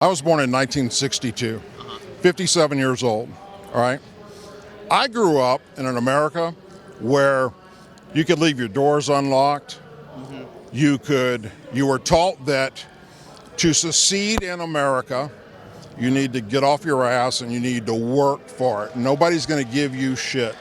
I was born in 1962, 57 years old, all right? I grew up in an America where you could leave your doors unlocked. You were taught that to succeed in America, you need to get off your ass and you need to work for it. Nobody's going to give you shit.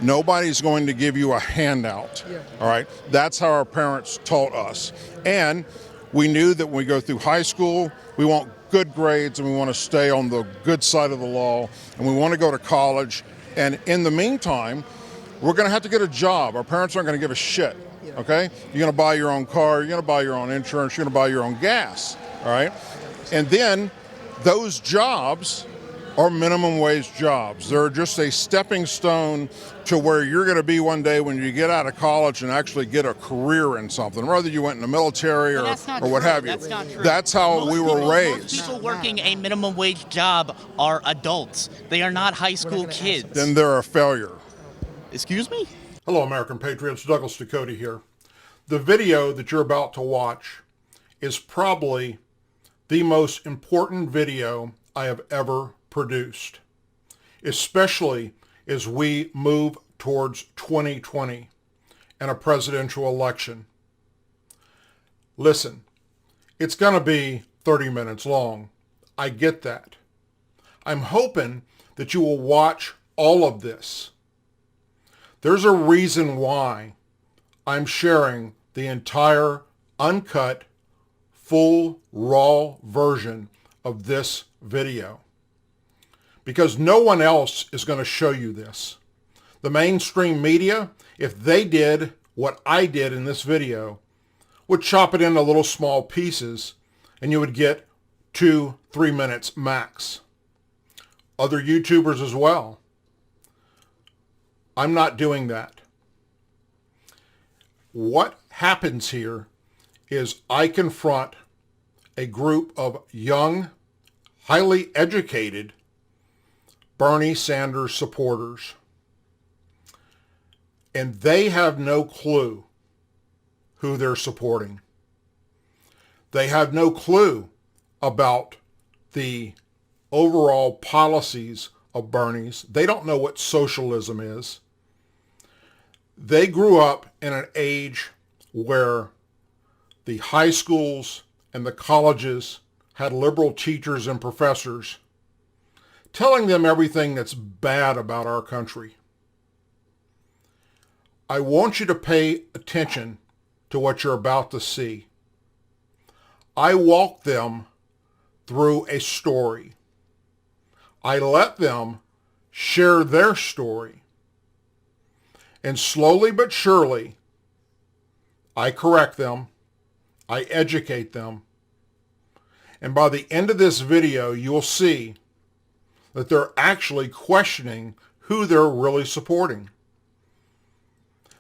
Nobody's going to give you a handout, all right? That's how our parents taught us. And we knew that when we go through high school, we want good grades and we want to stay on the good side of the law and we want to go to college. And in the meantime, we're going to have to get a job. Our parents aren't going to give a shit, okay? You're going to buy your own car, you're going to buy your own insurance, you're going to buy your own gas, all right? And then those jobs are minimum wage jobs. They're just a stepping stone to where you're going to be one day when you get out of college and actually get a career in something, whether you went in the military or what have you. That's not true. That's how we were raised. Most people working a minimum wage job are adults. They are not high school kids. Then they're a failure. Excuse me? Hello, American Patriots. Douglas Ducote here. The video that you're about to watch is probably the most important video I have ever produced, especially as we move towards 2020 and a presidential election. Listen, it's going to be 30 minutes long. I get that. I'm hoping that you will watch all of this. There's a reason why I'm sharing the entire uncut, full, raw version of this video, because no one else is going to show you this. The mainstream media, if they did what I did in this video, would chop it into little small pieces and you would get 2-3 minutes max. Other YouTubers as well. I'm not doing that. What happens here is I confront a group of young, highly educated Bernie Sanders supporters. And they have no clue who they're supporting. They have no clue about the overall policies of Bernie's. They don't know what socialism is. They grew up in an age where the high schools and the colleges had liberal teachers and professors telling them everything that's bad about our country. I want you to pay attention to what you're about to see. I walk them through a story. I let them share their story. And slowly but surely, I correct them. I educate them. And by the end of this video, you'll see that they're actually questioning who they're really supporting.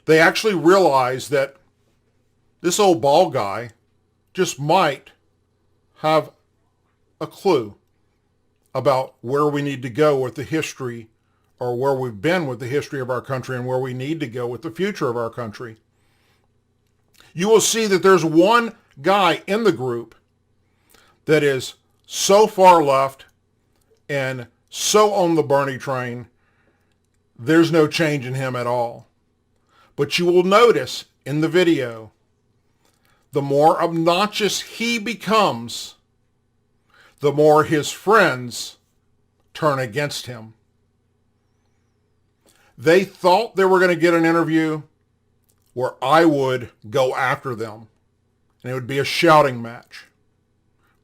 They actually realize that this old bald guy just might have a clue about where we need to go with the history, or where we've been with the history of our country, and where we need to go with the future of our country. You will see that there's one guy in the group that is so far left and so on the Bernie train, there's no change in him at all. But you will notice in the video, the more obnoxious he becomes, the more his friends turn against him. They thought they were going to get an interview where I would go after them, and it would be a shouting match.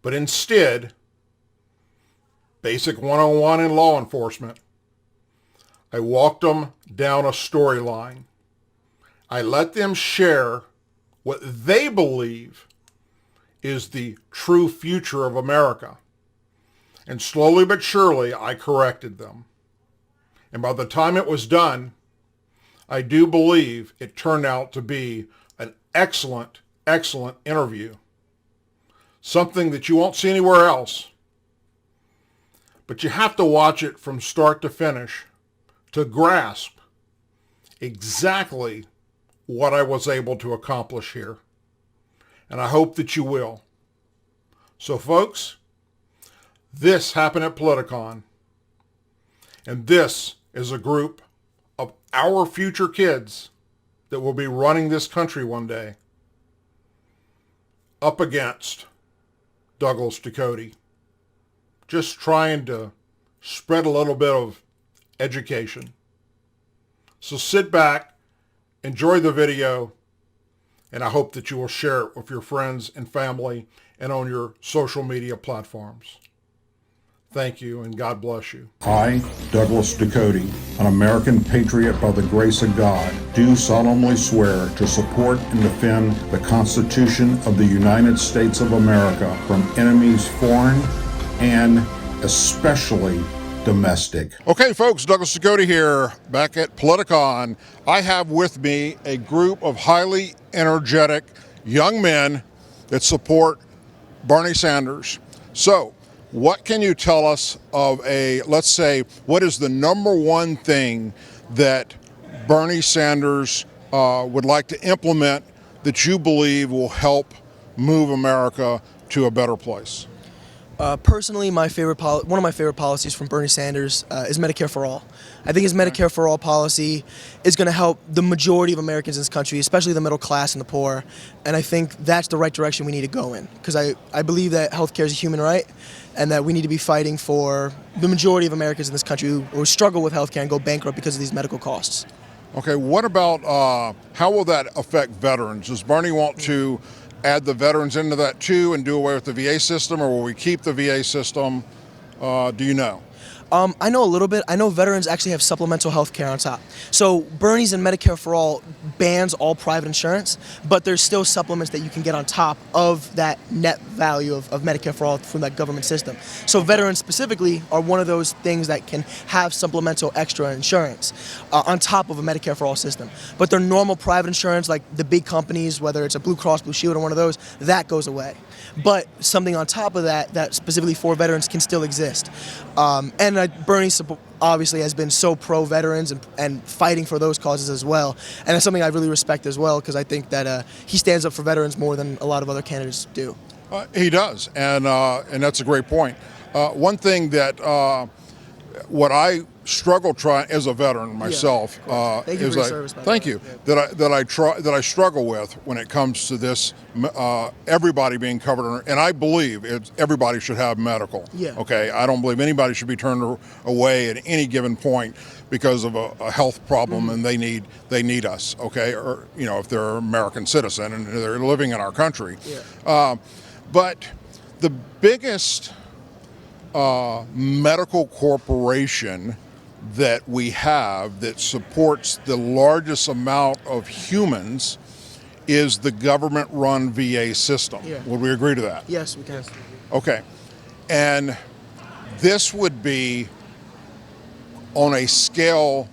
But instead, basic 101 in law enforcement, I walked them down a storyline. I let them share what they believe is the true future of America. And slowly but surely, I corrected them. And by the time it was done, I do believe it turned out to be an excellent, excellent interview. Something that you won't see anywhere else. But you have to watch it from start to finish to grasp exactly what I was able to accomplish here. And I hope that you will. So folks, This happened at Politicon. And this is a group of our future kids that will be running this country one day up against Douglas Ducote, just trying to spread a little bit of education. So sit back, enjoy the video, and I hope that you will share it with your friends and family and on your social media platforms. Thank you, and God bless you. I, Douglas Ducote, an American patriot by the grace of God, do solemnly swear to support and defend the Constitution of the United States of America from enemies foreign and especially domestic. Okay, folks, Douglas Ducote here, back at Politicon. I have with me a group of highly energetic young men that support Bernie Sanders. So, what can you tell us of let's say, what is the number one thing that Bernie Sanders would like to implement that you believe will help move America to a better place? Personally, one of my favorite policies from Bernie Sanders is Medicare for All. I think his Medicare for All policy is going to help the majority of Americans in this country, especially the middle class and the poor. And I think that's the right direction we need to go in, because I believe that healthcare is a human right, and that we need to be fighting for the majority of Americans in this country who struggle with healthcare and go bankrupt because of these medical costs. Okay, what about how will that affect veterans? Does Bernie want to add the veterans into that too and do away with the VA system, or will we keep the VA system? Do you know? I know a little bit. I know veterans actually have supplemental health care on top. So Bernie's and Medicare for All bans all private insurance, but there's still supplements that you can get on top of that net value of Medicare for All from that government system. So veterans specifically are one of those things that can have supplemental extra insurance on top of a Medicare for All system. But their normal private insurance, like the big companies, whether it's a Blue Cross Blue Shield or one of those, that goes away. But something on top of that specifically for veterans can still exist. And Bernie obviously has been so pro-veterans and fighting for those causes as well. And that's something I really respect as well, because I think that he stands up for veterans more than a lot of other candidates do. He does, and that's a great point. One thing that what I struggle trying as a veteran myself Thank you is for your service, by the thank way. you that I struggle with when it comes to this everybody being covered, and I believe everybody should have medical. Yeah. Okay, I don't believe anybody should be turned away at any given point because of a health problem and they need us. Okay, or if they're an American citizen and they're living in our country. Yeah. But the biggest medical corporation that we have that supports the largest amount of humans is the government-run VA system. Yeah. Would we agree to that? Yes, we can. Okay. And this would be on a scale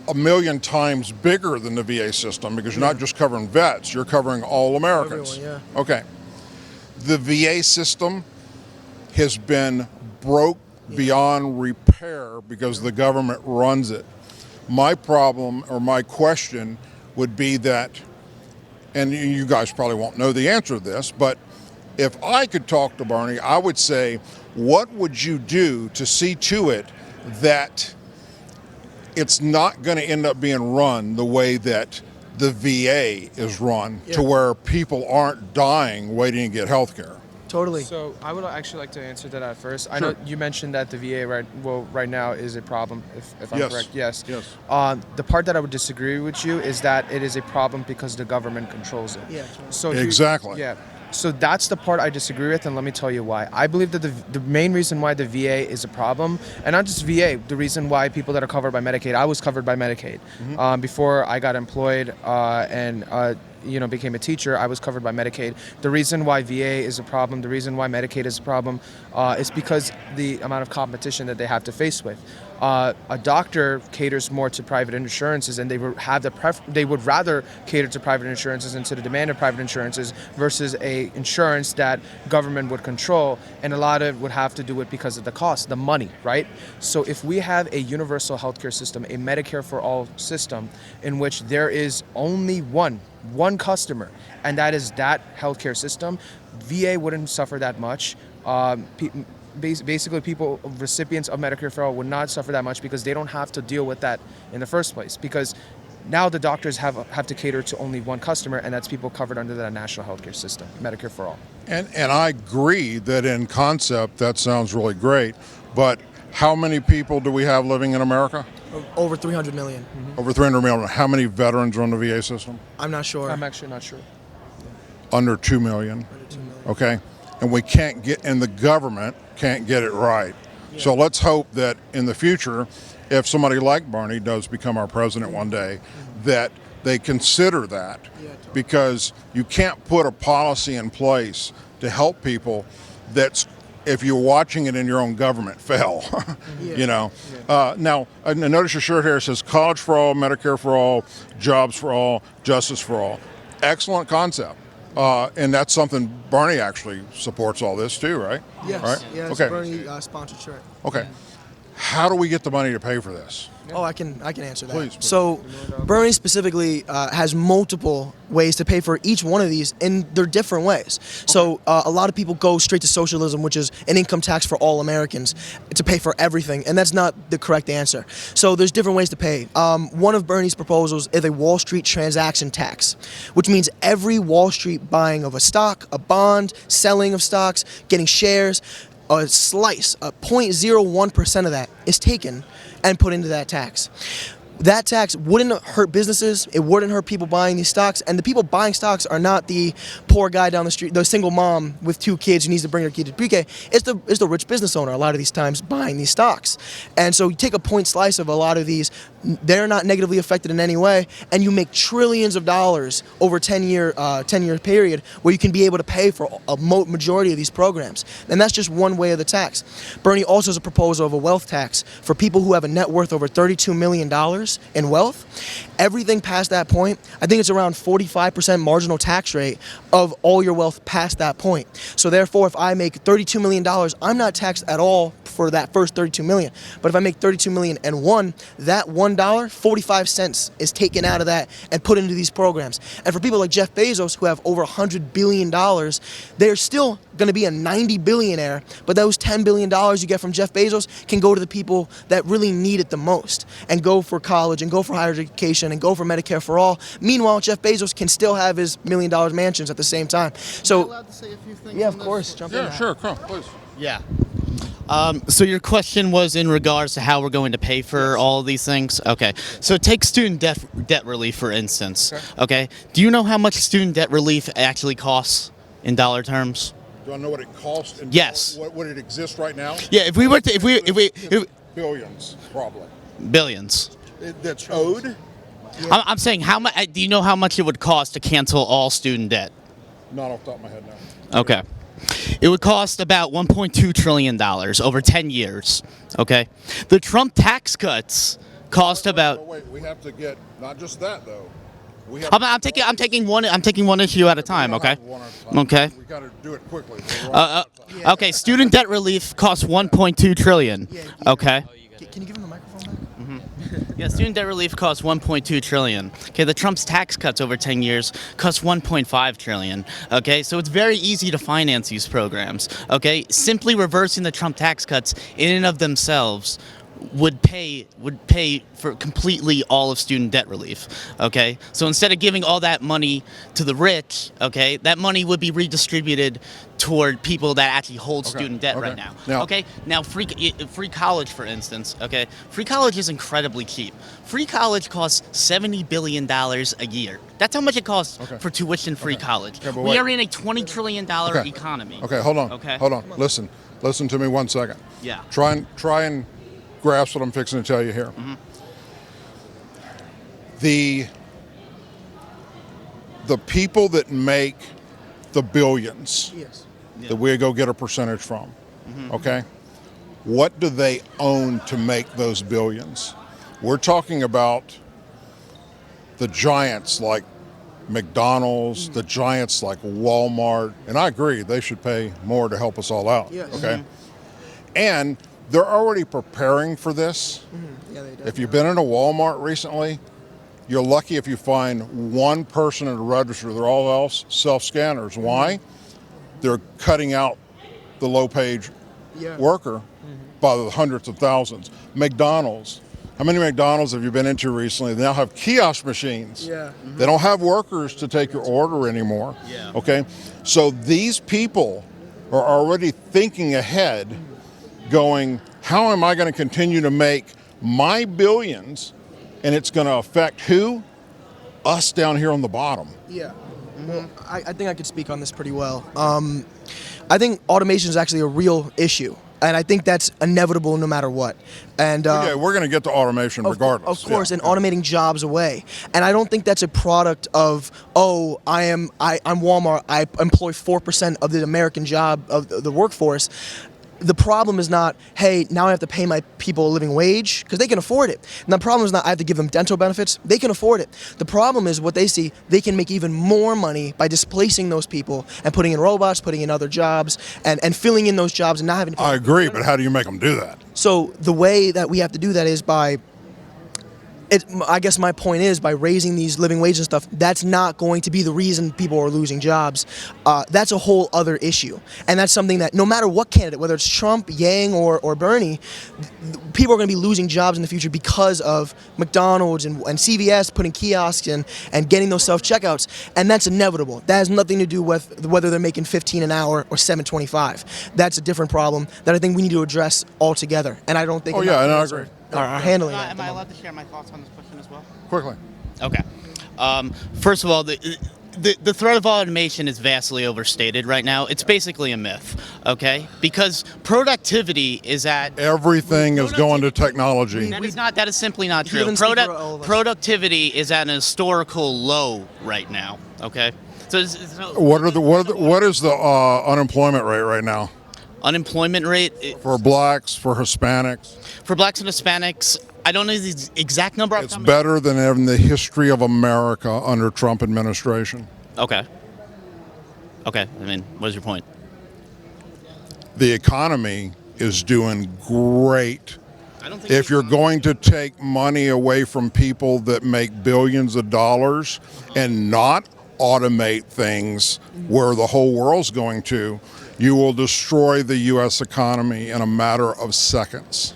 a million times bigger than the VA system, because you're not just covering vets, you're covering all Americans. Everyone, yeah. Okay. The VA system has been broke beyond repair because the government runs it. My problem or my question would be that, and you guys probably won't know the answer to this, but if I could talk to Bernie, I would say, what would you do to see to it that it's not going to end up being run the way that the VA is run, to where people aren't dying waiting to get health care? Totally. So I would actually like to answer that at first. I Sure. know you mentioned that the VA right now is a problem, if I'm Yes. correct. Yes. Yes. The part that I would disagree with you is that it is a problem because the government controls it. Yeah. So Exactly. Yeah. So that's the part I disagree with, and let me tell you why. I believe that the main reason why the VA is a problem, and not just VA, the reason why people that are covered by Medicaid, I was covered by Medicaid. Before I got employed and became a teacher, I was covered by Medicaid. The reason why VA is a problem, the reason why Medicaid is a problem, is because the amount of competition that they have to face with. A doctor caters more to private insurances, and they would rather cater to private insurances and to the demand of private insurances versus a insurance that government would control, and a lot of it would have to do with because of the cost, the money, right? So if we have a universal healthcare system, a Medicare for all system, in which there is only one customer, and that is that healthcare system, VA wouldn't suffer that much. Basically, people, recipients of Medicare for All would not suffer that much because they don't have to deal with that in the first place. Because now the doctors have to cater to only one customer, and that's people covered under the national healthcare system, Medicare for All. And I agree that in concept that sounds really great, but how many people do we have living in America? Over 300 million. Over 300 million. How many veterans are on the VA system? I'm not sure. I'm actually not sure. Under 2 million. Okay, and we can't get, and the government can't get it right. So let's hope that in the future, if somebody like Bernie does become our president one day, that they consider that, because you can't put a policy in place to help people that's, if you're watching it in your own government, fail. You know. Now, I notice your shirt here says college for all, Medicare for all, jobs for all, justice for all. Excellent concept. And that's something Bernie actually supports all this too, right? Yes. Right? Yeah, it's Okay. Bernie sponsored shirt. Okay. How do we get the money to pay for this? Oh, I can answer that. Please. So, Bernie specifically has multiple ways to pay for each one of these, and they're different ways. So, a lot of people go straight to socialism, which is an income tax for all Americans to pay for everything, and that's not the correct answer. So, there's different ways to pay. One of Bernie's proposals is a Wall Street transaction tax, which means every Wall Street buying of a stock, a bond, selling of stocks, getting shares, a slice, a 0.01% of that is taken and put into that tax. That tax wouldn't hurt businesses, it wouldn't hurt people buying these stocks, and the people buying stocks are not the poor guy down the street, the single mom with 2 kids who needs to bring her kid to pre-K. It's the rich business owner a lot of these times buying these stocks. And so you take a point slice of a lot of these, they're not negatively affected in any way, and you make trillions of dollars over a 10-year period where you can be able to pay for a majority of these programs. And that's just one way of the tax. Bernie also has a proposal of a wealth tax for people who have a net worth over $32 million in wealth. Everything past that point, I think it's around 45% marginal tax rate of all your wealth past that point. So therefore, if I make $32 million, I'm not taxed at all for that first $32 million. But if I make $32 million and that $1, 45 cents is taken out of that and put into these programs. And for people like Jeff Bezos, who have over $100 billion, they're still going to be a 90 billionaire, but those $10 billion you get from Jeff Bezos can go to the people that really need it the most and go for college and go for higher education and go for Medicare for all. Meanwhile, Jeff Bezos can still have his $1 million mansions at the same time. So, Am I allowed to say a few things yeah, on of this? course, jump in. Yeah, sure, come, please. Yeah. So your question was in regards to how we're going to pay for all of these things? Okay. So take student debt relief, for instance. Okay. Do you know how much student debt relief actually costs in dollar terms? Do I know what it costs? In Yes. What would it exist right now? Yeah, if we were to, if we Billions, probably. billions. That's owed? I'm saying how much, do you know how much it would cost to cancel all student debt? Not off the top of my head now. Okay. It would cost about $1.2 trillion over 10 years. Okay. The Trump tax cuts cost about. Wait, we have to get not just that though. We have I'm taking one issue at a time. we don't Okay. have one at a time. Okay. We got to do it quickly. We're running out of time. Okay. Student debt relief costs 1.2 trillion. Okay. Can you give him the microphone back? Yeah, student debt relief costs 1.2 trillion. Okay, the Trump's tax cuts over 10 years cost 1.5 trillion. Okay, so it's very easy to finance these programs. Okay, simply reversing the Trump tax cuts in and of themselves would pay for completely all of student debt relief. Okay, so instead of giving all that money to the rich, okay, that money would be redistributed toward people that actually hold student debt right now. Now free college, for instance. Okay, free college is incredibly cheap. Free college costs $70 billion a year. That's how much it costs for tuition-free college. but We wait. are in a $20 trillion economy. Okay, hold on. Okay. Hold on. Listen to me 1 second. Yeah. Try and grasp what I'm fixing to tell you here. The people that make the billions Yes. that we go get a percentage from, okay? What do they own to make those billions? We're talking about the giants like McDonald's, the giants like Walmart, and I agree they should pay more to help us all out. Yes. Okay, and they're already preparing for this. Yeah, they do. If you've been in a Walmart recently, you're lucky if you find one person at a register. They're all else self-scanners. Why? They're cutting out the low-paid worker by the hundreds of thousands. McDonald's. How many McDonald's have you been into recently? They now have kiosk machines. They don't have workers to take your order anymore. Okay? So these people are already thinking ahead, going, how am I going to continue to make my billions, and it's going to affect who? Us down here on the bottom. Well, I think I could speak on this pretty well. I think automation is actually a real issue. And I think that's inevitable no matter what. And yeah, we're going to get to automation regardless. Of course, and automating jobs away. And I don't think that's a product of, oh, I'm Walmart. I employ 4% of the American job of the workforce. The problem is not, hey, now I have to pay my people a living wage, because they can afford it. And the problem is not I have to give them dental benefits. They can afford it. The problem is what they see, they can make even more money by displacing those people and putting in robots, putting in other jobs, and filling in those jobs and not having to pay. I agree, but how do you make them do that? So the way that we have to do that is by, I guess my point is, by raising these living wages and stuff, that's not going to be the reason people are losing jobs. That's a whole other issue. And that's something that no matter what candidate, whether it's Trump, Yang, or Bernie, people are going to be losing jobs in the future because of McDonald's and CVS putting kiosks in and getting those self-checkouts. And that's inevitable. That has nothing to do with whether they're making $15 an hour or $7.25. That's a different problem that I think we need to address altogether. And I don't think... Oh, yeah, and I agree. Are handling Am I allowed to share my thoughts on this question as well? Quickly. Okay. First of all, the threat of automation is vastly overstated right now. It's basically a myth, okay? Because productivity is at... Everything is going to technology. That is simply not true. even speak for all of us. Productivity is at an historical low right now, okay? So What is the unemployment rate right now? Unemployment rate... For blacks, for Hispanics? For blacks and Hispanics, I don't know the exact number. It's better than in the history of America under Trump administration. Okay. Okay, I mean, what is your point? The economy is doing great. I don't think If you're going to take money away from people that make billions of dollars and not automate things where the whole world's going to, you will destroy the U.S. economy in a matter of seconds.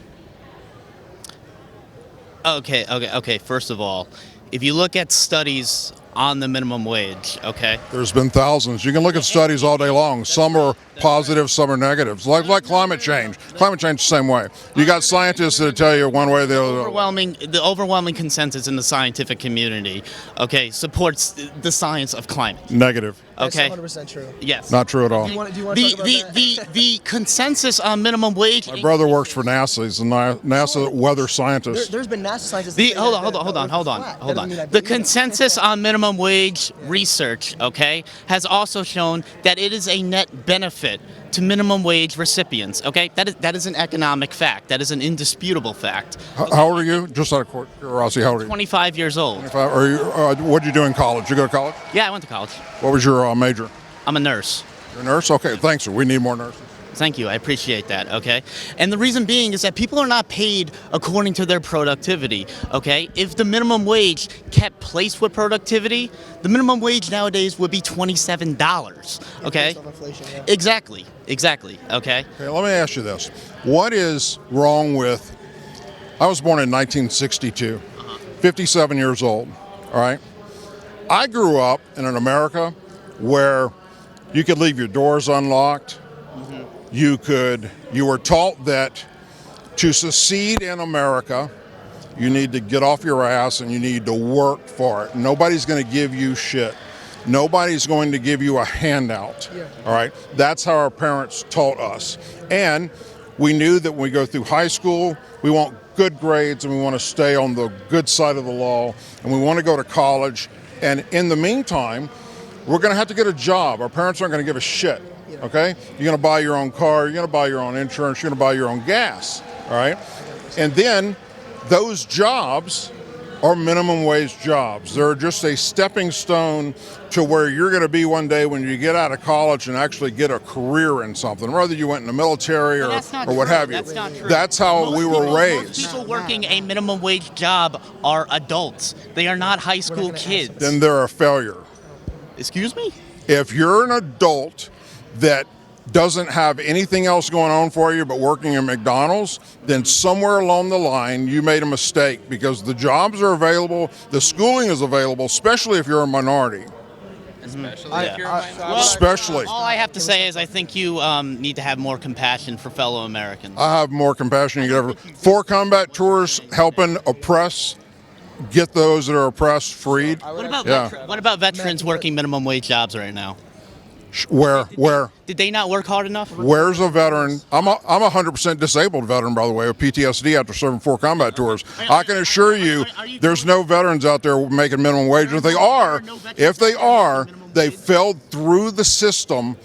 Okay. First of all, if you look at studies on the minimum wage, okay? There's been thousands. You can look at studies all day long. Some are positive, some are negatives. Like climate change. Climate change the same way. You got scientists that tell you one way or the other. The overwhelming consensus in the scientific community, okay, supports the science of climate. Negative. Okay. That's 100% true. Yes. Not true at all. Do you want to talk about that? The consensus on minimum wage. My brother works for NASA. He's a NASA weather scientist. There's been NASA scientists... that say Hold that on. That doesn't mean I The believe it. consensus on minimum wage research, okay, has also shown that it is a net benefit to minimum wage recipients, okay? That is an economic fact. That is an indisputable fact. How old are you? Just out of curiosity, how old are you? 25 years old. Are you? What did you do in college? You go to college? Yeah, I went to college. What was your major? I'm a nurse. You're a nurse? Okay, thanks, sir. We need more nurses. Thank you. I appreciate that, okay? And the reason being is that people are not paid according to their productivity, okay? If the minimum wage kept pace with productivity, the minimum wage nowadays would be $27, okay? Based on inflation, yeah. Exactly, okay? Okay, let me ask you this. What is wrong with... I was born in 1962, 57 years old, all right? I grew up in an America where you could leave your doors unlocked. You were taught that to succeed in America, you need to get off your ass and you need to work for it. Nobody's going to give you shit. Nobody's going to give you a handout. All right? That's how our parents taught us. And we knew that when we go through high school, we want good grades and we want to stay on the good side of the law and we want to go to college. And in the meantime, we're going to have to get a job. Our parents aren't going to give a shit. Okay? You're going to buy your own car, you're going to buy your own insurance, you're going to buy your own gas, all right? And then those jobs are minimum wage jobs. They're just a stepping stone to where you're going to be one day when you get out of college and actually get a career in something, whether you went in the military or what have you. That's not true. That's how we were raised. Most people working a minimum wage job are adults. They are not high school kids. Then they're a failure. Excuse me? If you're an adult that doesn't have anything else going on for you but working at McDonald's, then somewhere along the line you made a mistake, because the jobs are available, the schooling is available, especially if you're a minority. Especially. All I have to say is I think you need to have more compassion for fellow Americans. I have more compassion than you could ever. 4 combat tours helping get those that are oppressed freed. What about veterans working minimum wage jobs right now? Where? Did they not work hard enough? Where's a veteran? I'm a 100% disabled veteran, by the way, with PTSD after serving 4 combat tours. I can assure you there's no veterans out there making minimum wage. If they are, they failed through the system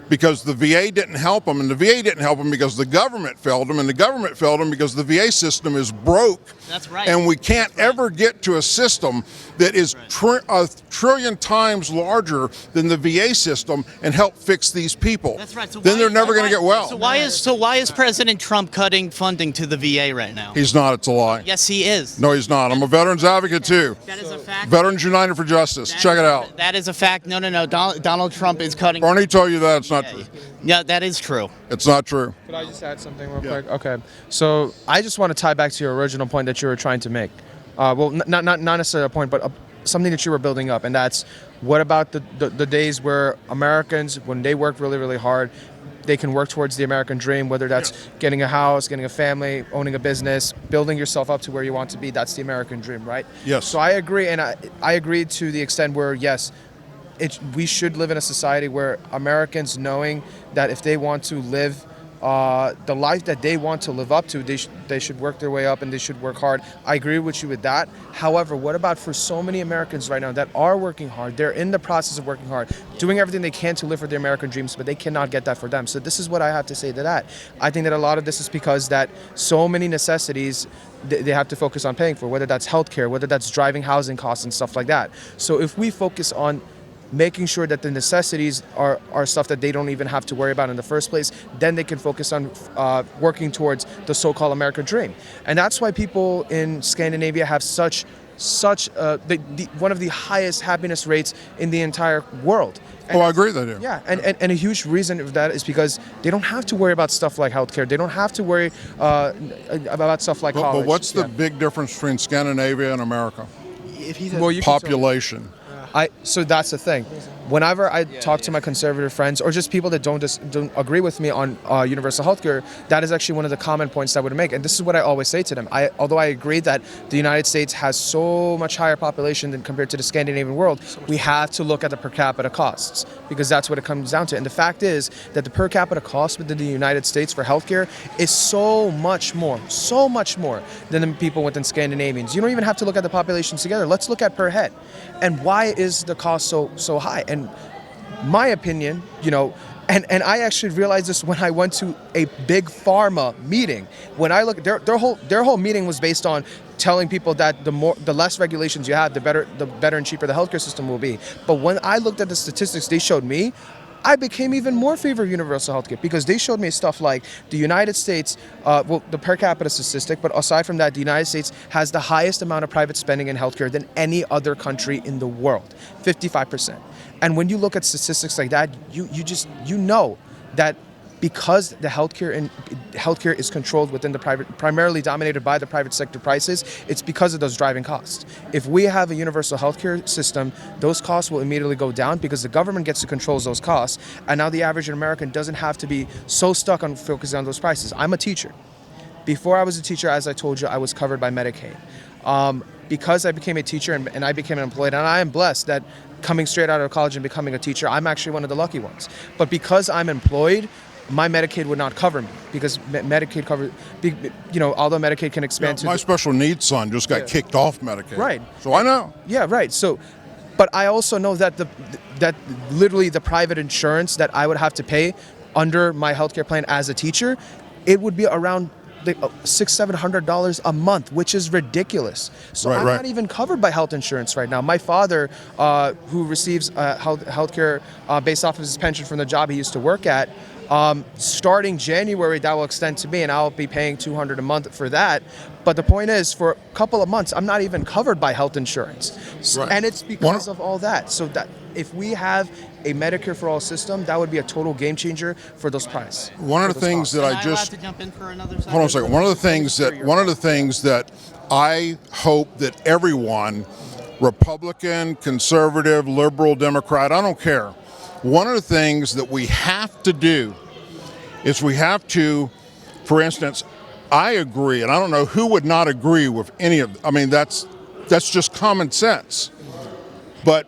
because the VA didn't help them, and the VA didn't help them because the government failed them, and the government failed them because the VA system is broke. That's right. And we can't ever get to a system that is a trillion times larger than the VA system and help fix these people. That's right. Then they're never going to get well. So why is President Trump cutting funding to the VA right now? He's not. It's a lie. Yes, he is. No, he's not. I'm a veterans advocate too. That is a fact. Veterans United for Justice. Check it out. That is a fact. No. Donald Trump is cutting. Bernie told you that. It's not true. Yeah, that is true. It's not true. Could I just add something real quick? Okay. So I just want to tie back to your original point that you were trying to make. Well, not necessarily a point, but something that you were building up, and that's what about the days where Americans, when they work really, really hard, they can work towards the American dream, whether that's getting a house, getting a family, owning a business, building yourself up to where you want to be. That's the American dream, right? Yes. So I agree, and I agree to the extent where, yes, we should live in a society where Americans, knowing that if they want to live the life that they want to live up to, they should work their way up and they should work hard. I agree with you with that. However, what about for so many Americans right now that are working hard? They're in the process of working hard, doing everything they can to live for their American dreams, but they cannot get that for them. So this is what I have to say to that. I think that a lot of this is because that so many necessities they have to focus on paying for, whether that's healthcare, whether that's driving housing costs and stuff like that. So if we focus on making sure that the necessities are stuff that they don't even have to worry about in the first place, then they can focus on working towards the so-called American dream. And that's why people in Scandinavia have such one of the highest happiness rates in the entire world. And I agree they do. Yeah, and a huge reason of that is because they don't have to worry about stuff like healthcare. They don't have to worry about stuff like college. But what's the big difference between Scandinavia and America? Population. So that's the thing. Whenever I talk to my conservative friends or just people that don't agree with me on universal healthcare, that is actually one of the common points that I would make. And this is what I always say to them. Although I agree that the United States has so much higher population than compared to the Scandinavian world, we have to look at the per capita costs because that's what it comes down to. And the fact is that the per capita cost within the United States for healthcare is so much more than the people within Scandinavians. You don't even have to look at the populations together. Let's look at per head. And why is the cost so high? And my opinion, and I actually realized this when I went to a big pharma meeting. When I look, their whole meeting was based on telling people that the less regulations you have, the better and cheaper the healthcare system will be. But when I looked at the statistics they showed me, I became even more favor of universal healthcare because they showed me stuff like the United States, the per capita statistic, but aside from that, the United States has the highest amount of private spending in healthcare than any other country in the world, 55%. And when you look at statistics like that, you know that because the healthcare is controlled within the primarily dominated by the private sector prices, it's because of those driving costs. If we have a universal healthcare system, those costs will immediately go down because the government gets to control those costs, and now the average American doesn't have to be so stuck on focusing on those prices. I'm a teacher. Before I was a teacher, as I told you, I was covered by Medicaid. Because I became a teacher and I became an employee, and I am blessed that coming straight out of college and becoming a teacher, I'm actually one of the lucky ones. But because I'm employed, my Medicaid would not cover me because Medicaid covers, although Medicaid can expand to... My special needs son just got kicked off Medicaid. Right. So I know. Yeah, right. So, but I also know that that literally the private insurance that I would have to pay under my healthcare plan as a teacher, it would be around $600-700 a month, which is ridiculous. So I'm not even covered by health insurance right now. My father, who receives healthcare based off of his pension from the job he used to work at, Starting January, that will extend to me, and I'll be paying $200 a month for that. But the point is, for a couple of months, I'm not even covered by health insurance, Right. and it's because of all that. So that if we have a Medicare for all system, that would be a total game changer for those prices. One of the things that Am I I allowed just to jump in for another second? hold on a second. One of the things that I hope that everyone, Republican, conservative, liberal, Democrat, I don't care. One of the things that we have to do is we have to, for instance, I agree, and I don't know who would not agree with any of. I mean, that's just common sense. But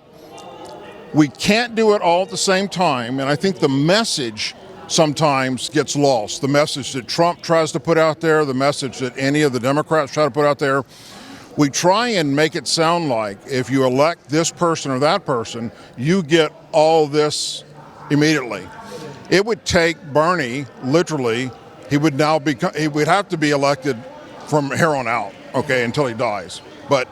we can't do it all at the same time, and I think the message sometimes gets lost. The message that Trump tries to put out there, the message that any of the Democrats try to put out there. We try and make it sound like if you elect this person or that person, you get all this immediately. It would take Bernie, literally, he would have to be elected from here on out, okay, until he dies. But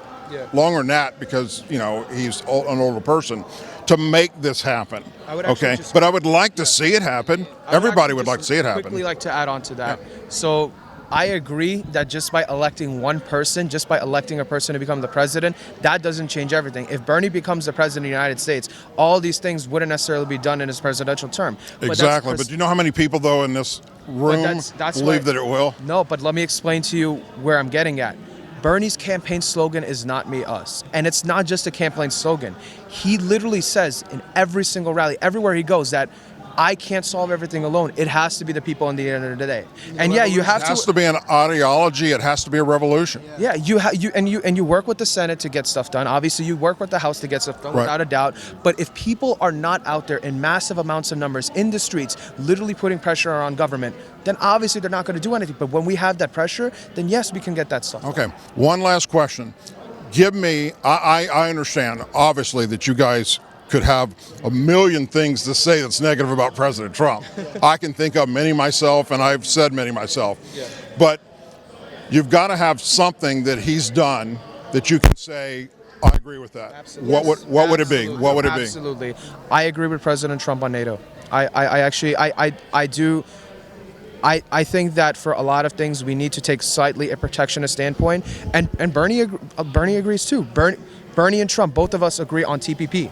longer than that, because, he's an older person, to make this happen. Okay, but I would like to see it happen. Everybody would like to see it happen. Quickly like to add on to that. So I agree that just by electing one person, just by electing a person to become the president, that doesn't change everything. If Bernie becomes the president of the United States, all these things wouldn't necessarily be done in his presidential term. Exactly. But do you know how many people, though, in this room believe that it will? No, but let me explain to you where I'm getting at. Bernie's campaign slogan is not me, us. And it's not just a campaign slogan. He literally says in every single rally, everywhere he goes, that I can't solve everything alone. It has to be the people in the end of the day. And you have to. It has to be an ideology. It has to be a revolution. Yeah, you work with the Senate to get stuff done. Obviously, you work with the House to get stuff done, without a doubt. But if people are not out there in massive amounts of numbers in the streets, literally putting pressure on government, then obviously they're not going to do anything. But when we have that pressure, then yes, we can get that stuff done. Okay, one last question. Give me, I understand, obviously, that you guys could have a million things to say that's negative about President Trump. I can think of many myself, and I've said many myself. But you've got to have something that he's done that you can say, I agree with that. Absolutely. What would it be? What would it be? Absolutely. I agree with President Trump on NATO. I do. I think that for a lot of things we need to take slightly a protectionist standpoint, and Bernie agrees too. Bernie and Trump, both of us agree on TPP.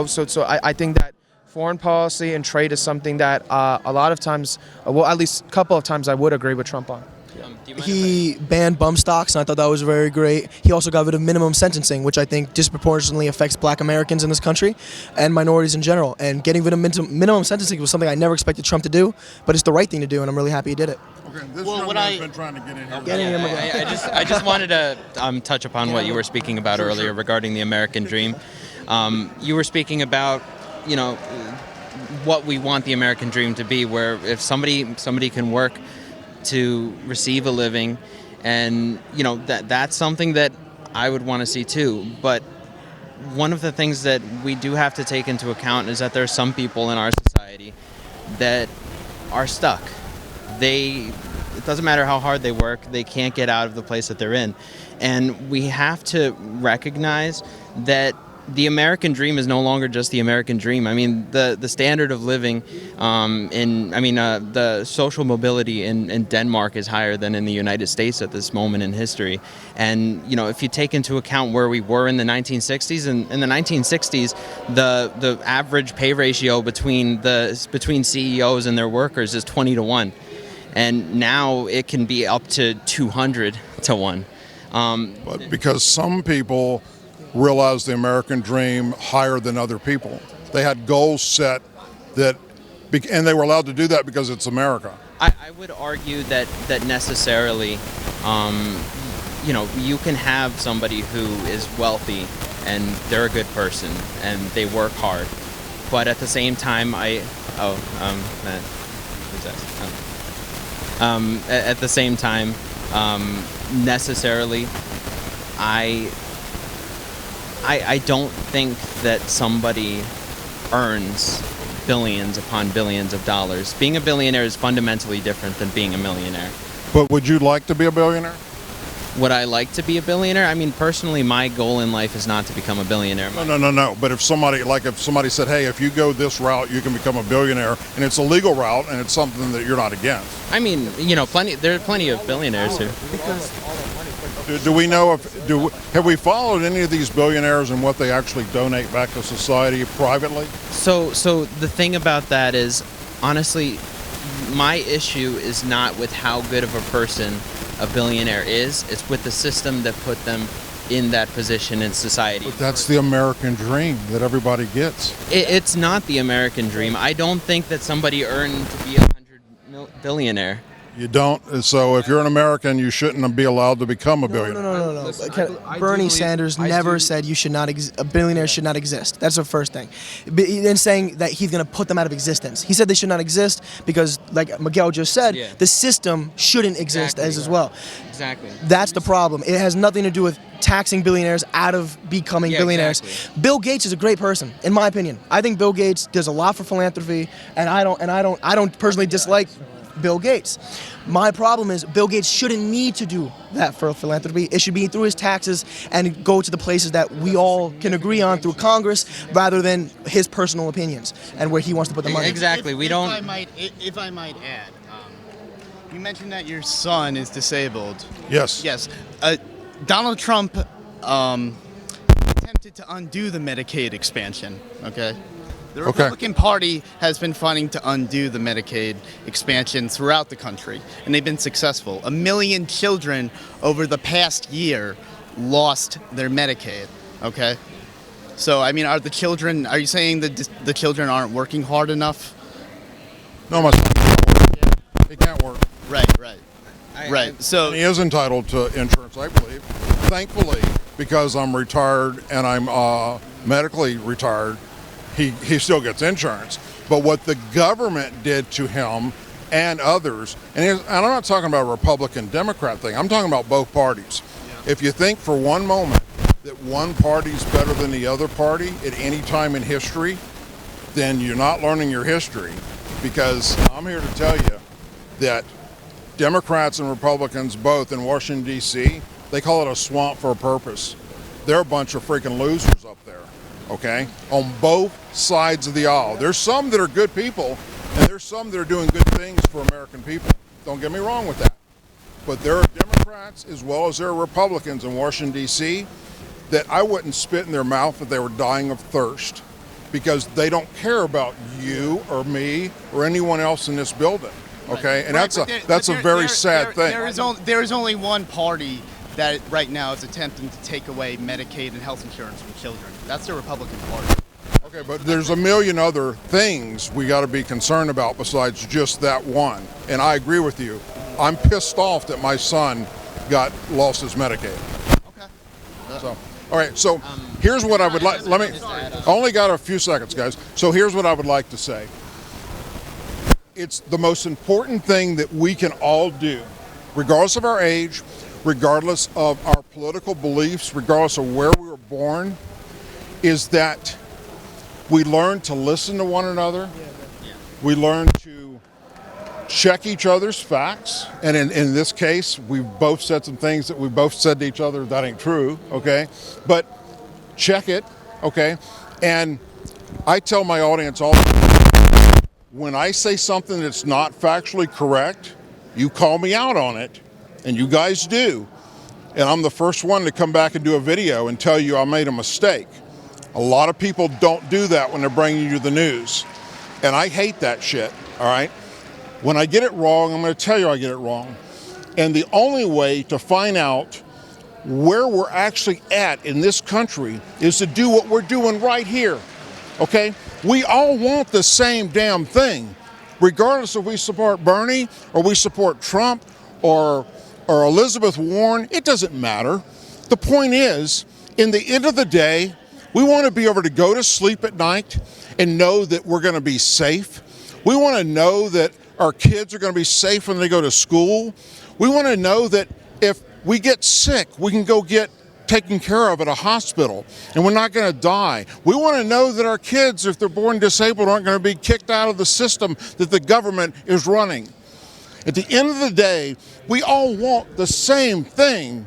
So I think that foreign policy and trade is something that a lot of times, well, at least a couple of times, I would agree with Trump on. He banned bump stocks, and I thought that was very great. He also got rid of minimum sentencing, which I think disproportionately affects black Americans in this country and minorities in general. And getting rid of minimum sentencing was something I never expected Trump to do, but it's the right thing to do, and I'm really happy he did it. Okay, this young man's been trying to get in here. I just wanted to touch upon what you were speaking about earlier regarding the American dream. You were speaking about, what we want the American dream to be, where if somebody can work to receive a living, and that's something that I would want to see too. But one of the things that we do have to take into account is that there are some people in our society that are stuck. It doesn't matter how hard they work, they can't get out of the place that they're in. And we have to recognize that the American dream is no longer just the American dream. I mean, the standard of living the social mobility in Denmark is higher than in the United States at this moment in history. And, if you take into account where we were in the 1960s, and in the 1960s, the average pay ratio between CEOs and their workers is 20-1. And now it can be up to 200-1. But because some people realized the American dream higher than other people. They had goals set and they were allowed to do that because it's America. I would argue that necessarily, you can have somebody who is wealthy and they're a good person and they work hard, but at the same time, at the same time, necessarily, I don't think that somebody earns billions upon billions of dollars. Being a billionaire is fundamentally different than being a millionaire. But would you like to be a billionaire? would I like to be a billionaire? I mean, personally, my goal in life is not to become a billionaire. No. But if somebody said, hey, if you go this route, you can become a billionaire, and it's a legal route, and it's something that you're not against. I mean, there are plenty of billionaires who. Do we know have we followed any of these billionaires and what they actually donate back to society privately? So the thing about that is, honestly, my issue is not with how good of a person a billionaire is. It's with the system that put them in that position in society. But that's the American dream that everybody gets. It's not the American dream. I don't think that somebody earned to be a billionaire. You don't. So if you're an American, you shouldn't be allowed to become a billionaire. No. Listen, Bernie Sanders never said you should not a billionaire should not exist. That's the first thing. And saying that he's going to put them out of existence. He said they should not exist because, like Miguel just said, Yeah. the system shouldn't exist as well. Exactly. That's the problem. It has nothing to do with taxing billionaires out of becoming billionaires. Exactly. Bill Gates is a great person, in my opinion. I think Bill Gates does a lot for philanthropy, and I don't personally dislike Bill Gates. My problem is Bill Gates shouldn't need to do that for philanthropy. It should be through his taxes and go to the places that we all can agree on through Congress, rather than his personal opinions and where he wants to put the money. Exactly. If I might add, you mentioned that your son is disabled. Yes. Yes. Donald Trump attempted to undo the Medicaid expansion. Okay. The Republican Party has been fighting to undo the Medicaid expansion throughout the country, and they've been successful. 1 million children over the past year lost their Medicaid. Okay. So, I mean, are you saying that the children aren't working hard enough? No, my son can't work. He can't work. Right. So He is entitled to insurance, I believe. Thankfully, because I'm retired and I'm medically retired, he still gets insurance. But what the government did to him and others, and I'm not talking about a Republican Democrat thing, I'm talking about both parties. Yeah. If you think for one moment that one party's better than the other party at any time in history, then you're not learning your history, because I'm here to tell you that Democrats and Republicans both in Washington, D.C., they call it a swamp for a purpose. They're a bunch of freaking losers up there, okay? On both sides of the aisle. There's some that are good people, and there's some that are doing good things for American people. Don't get me wrong with that. But there are Democrats as well as there are Republicans in Washington, D.C., that I wouldn't spit in their mouth if they were dying of thirst, because they don't care about you or me or anyone else in this building. Okay, and that's a very sad thing. There is only one party that right now is attempting to take away Medicaid and health insurance from children. That's the Republican Party. Okay, but there's a million other things we got to be concerned about besides just that one. And I agree with you. I'm pissed off that my son lost his Medicaid. Okay. So, all right. So here's what I would like. I only got a few seconds, guys. So here's what I would like to say. It's the most important thing that we can all do, regardless of our age, regardless of our political beliefs, regardless of where we were born, is that we learn to listen to one another. We learn to check each other's facts. And in this case, we've both said some things that we both said to each other that ain't true, okay? But check it, okay? And I tell my audience all the time, when I say something that's not factually correct, you call me out on it, and you guys do. And I'm the first one to come back and do a video and tell you I made a mistake. A lot of people don't do that when they're bringing you the news. And I hate that shit, all right? When I get it wrong, I'm going to tell you I get it wrong. And the only way to find out where we're actually at in this country is to do what we're doing right here, okay? We all want the same damn thing, regardless if we support Bernie or we support Trump or Elizabeth Warren. It doesn't matter. The point is, in the end of the day, we want to be able to go to sleep at night and know that we're going to be safe. We want to know that our kids are going to be safe when they go to school. We want to know that if we get sick, we can go get taken care of at a hospital and we're not going to die. We want to know that our kids, if they're born disabled, aren't going to be kicked out of the system that the government is running. At the end of the day, we all want the same thing,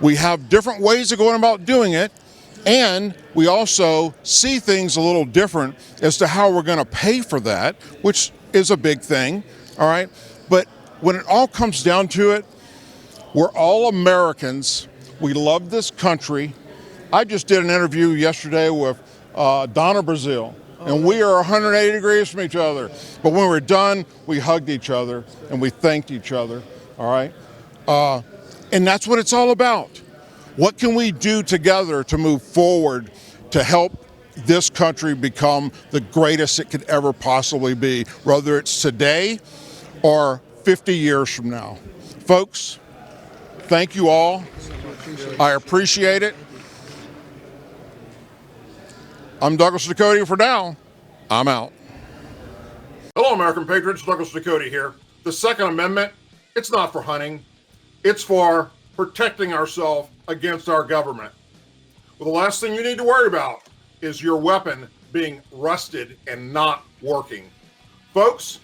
We have different ways of going about doing it, and we also see things a little different as to how we're going to pay for that, which is a big thing, all right? But when it all comes down to it, we're all Americans. We love this country. I just did an interview yesterday with Donna Brazil, and we are 180 degrees from each other. But when we're done, we hugged each other and we thanked each other, all right? And that's what it's all about. What can we do together to move forward to help this country become the greatest it could ever possibly be, whether it's today or 50 years from now? Folks, thank you all. I appreciate it. I'm Douglas Ducote for now. I'm out. Hello, American patriots. Douglas Ducote here. The Second Amendment, it's not for hunting. It's for protecting ourselves against our government. Well, the last thing you need to worry about is your weapon being rusted and not working. Folks,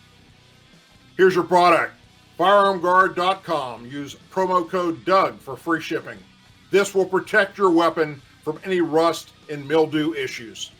here's your product. FirearmGuard.com. Use promo code DOUG for free shipping. This will protect your weapon from any rust and mildew issues.